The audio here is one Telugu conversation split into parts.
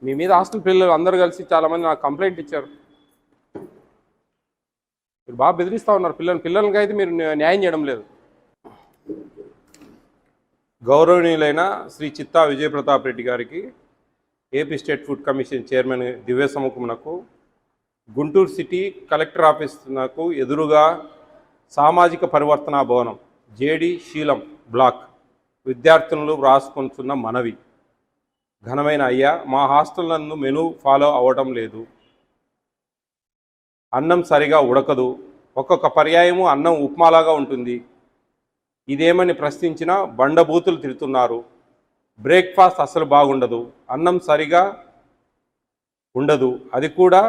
మీ మీద హాస్టల్ పిల్లలు అందరూ కలిసి చాలామంది నాకు కంప్లైంట్ ఇచ్చారు. మీరు బాగా బెదిరిస్తూ ఉన్నారు పిల్లలకి అయితే మీరు న్యాయం చేయడం లేదు. గౌరవనీయులైన శ్రీ చిత్తా విజయప్రతాప్ రెడ్డి గారికి, AP state food commission chairman దివ్య సముఖమునకు, గుంటూరు సిటీ కలెక్టర్ ఆఫీసునకు ఎదురుగా సామాజిక పరివర్తన భవనం జేడి శీలం బ్లాక్ విద్యార్థులు వ్రాసుకొంటున్న మనవి. ఘనమైన అయ్యా, మా హాస్టల్ నందు మెనూ ఫాలో అవ్వడం లేదు. అన్నం సరిగా ఉడకదు. ఒక్కొక్క పర్యాయము అన్నం ఉప్మాలాగా ఉంటుంది. ఇదేమని ప్రశ్నించినా బండబూతులు తిడుతున్నారు. బ్రేక్ఫాస్ట్ అసలు బాగుండదు. అన్నం సరిగా ఉండదు, అది కూడా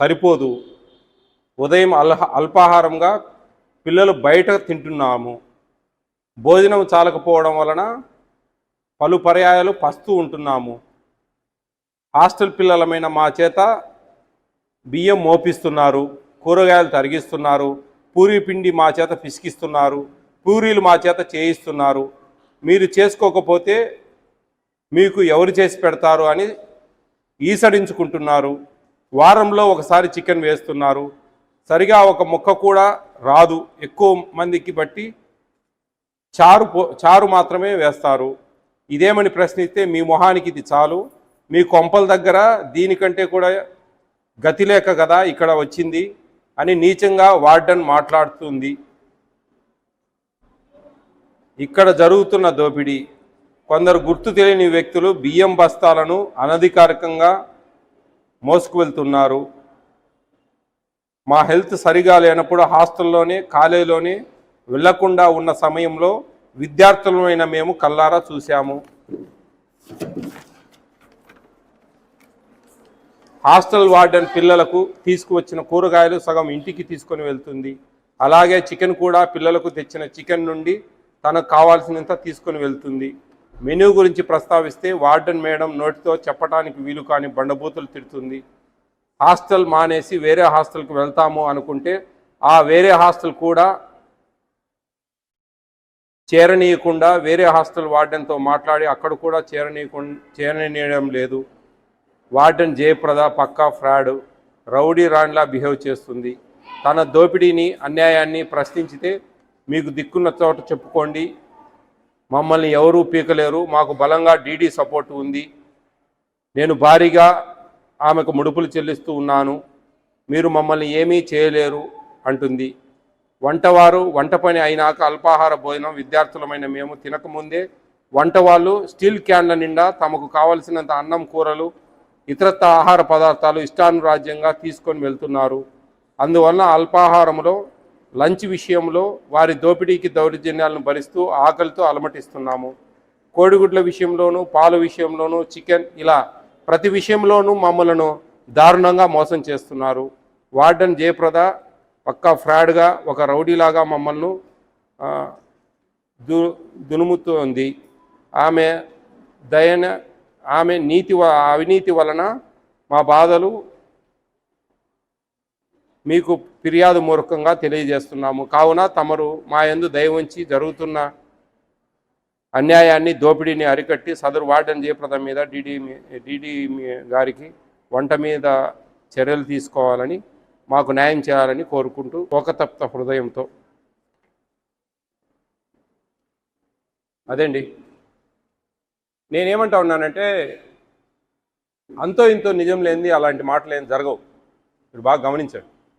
సరిపోదు. ఉదయం అల్పాహారంగా పిల్లలు బయట తింటున్నాము. భోజనం చాలకపోవడం వలన పలు పర్యాయాలు పస్తూ ఉంటున్నాము. హాస్టల్ పిల్లలమైన మా చేత బియ్యం మోపిస్తున్నారు, కూరగాయలు తరిగిస్తున్నారు, పూరీ పిండి మా చేత పిసికిస్తున్నారు, పూరీలు మా చేత చేయిస్తున్నారు. మీరు చేసుకోకపోతే మీకు ఎవరు చేసి పెడతారు అని ఈసడించుకుంటున్నారు. వారంలో ఒకసారి చికెన్ వేస్తున్నారు. సరిగా ఒక ముక్క కూడా రాదు. ఎక్కువ మందికి బట్టి చారు మాత్రమే వేస్తారు. ఇదేమని ప్రశ్నిస్తే మీ మొహానికి ఇది చాలు, మీ కొంపల దగ్గర దీనికంటే కూడా గతి లేక కదా ఇక్కడ వచ్చింది అని నీచంగా వార్డెన్ మాట్లాడుతుంది. ఇక్కడ జరుగుతున్న దోపిడీ. కొందరు గుర్తు తెలియని వ్యక్తులు బియ్యం బస్తాలను అనధికారికంగా మోసుకువెళ్తున్నారు. మా హెల్త్ సరిగా లేనప్పుడు హాస్టల్లోనే కాలేజీలోనే వెళ్లకుండా ఉన్న సమయంలో విద్యార్థులమైన మేము కల్లారా చూశాము. హాస్టల్ వార్డెన్ పిల్లలకు తీసుకువచ్చిన కూరగాయలు సగం ఇంటికి తీసుకొని వెళ్తుంది. అలాగే చికెన్ కూడా పిల్లలకు తెచ్చిన చికెన్ నుండి తనకు కావాల్సినంత తీసుకొని వెళ్తుంది. మెనూ గురించి ప్రస్తావిస్తే వార్డెన్ మేడం నోటితో చెప్పడానికి వీలు కాని బండబూతులు తిడుతుంది. హాస్టల్ మానేసి వేరే హాస్టల్కి వెళ్తాము అనుకుంటే ఆ వేరే హాస్టల్ కూడా చేరనీయకుండా వేరే హాస్టల్ వార్డెన్తో మాట్లాడి అక్కడ కూడా చేరనీయడం లేదు. వార్డెన్ జయప్రద పక్కా ఫ్రాడ్, రౌడీ రాండ్లా బిహేవ్ చేస్తుంది. తన దోపిడీని అన్యాయాన్ని ప్రశ్నించితే మీకు దిక్కున్న చోట చెప్పుకోండి, మమ్మల్ని ఎవరూ పీకలేరు, మాకు బలంగా డీడీ సపోర్ట్ ఉంది, నేను భారీగా ఆమెకు ముడుపులు చెల్లిస్తూ ఉన్నాను, మీరు మమ్మల్ని ఏమీ చేయలేరు అంటుంది. వంటవారు వంట పని అయినాక అల్పాహార భోజనం విద్యార్థులమైన మేము తినకముందే వంట వాళ్ళు స్టీల్ క్యాన్ల నిండా తమకు కావలసినంత అన్నం, కూరలు, ఇతరత్ర ఆహార పదార్థాలు ఇష్టానురాజ్యంగా తీసుకొని వెళ్తున్నారు. అందువలన అల్పాహారంలో లంచ్ విషయంలో వారి దోపిడీకి దౌర్జన్యాలను భరిస్తూ ఆకలితో అలమటిస్తున్నాము. కోడిగుడ్ల విషయంలోనూ, పాల విషయంలోనూ, చికెన్, ఇలా ప్రతి విషయంలోనూ మమ్మలను దారుణంగా మోసం చేస్తున్నారు. వార్డెన్ జయప్రద పక్కా ఫ్రాడ్గా ఒక రౌడీలాగా మమ్మల్ని దునుముతోంది. ఆమె అవినీతి వలన మా బాధలు మీకు ఫిర్యాదు మూర్ఖంగా తెలియజేస్తున్నాము. కావున తమరు మా యందు దయ ఉంచి జరుగుతున్న అన్యాయాన్ని, దోపిడీని అరికట్టి సదరు వార్డెన్ జయప్రద మీద డీడీ గారికి వంట మీద చర్యలు తీసుకోవాలని, మాకు న్యాయం చేయాలని కోరుకుంటూ శోకతప్త హృదయంతో. అదేండి నేనేమంటా ఉన్నానంటే, అంతో ఇంతో నిజం లేనిది అలాంటి మాటలు ఏం జరగవు. మీరు బాగా గమనించండి.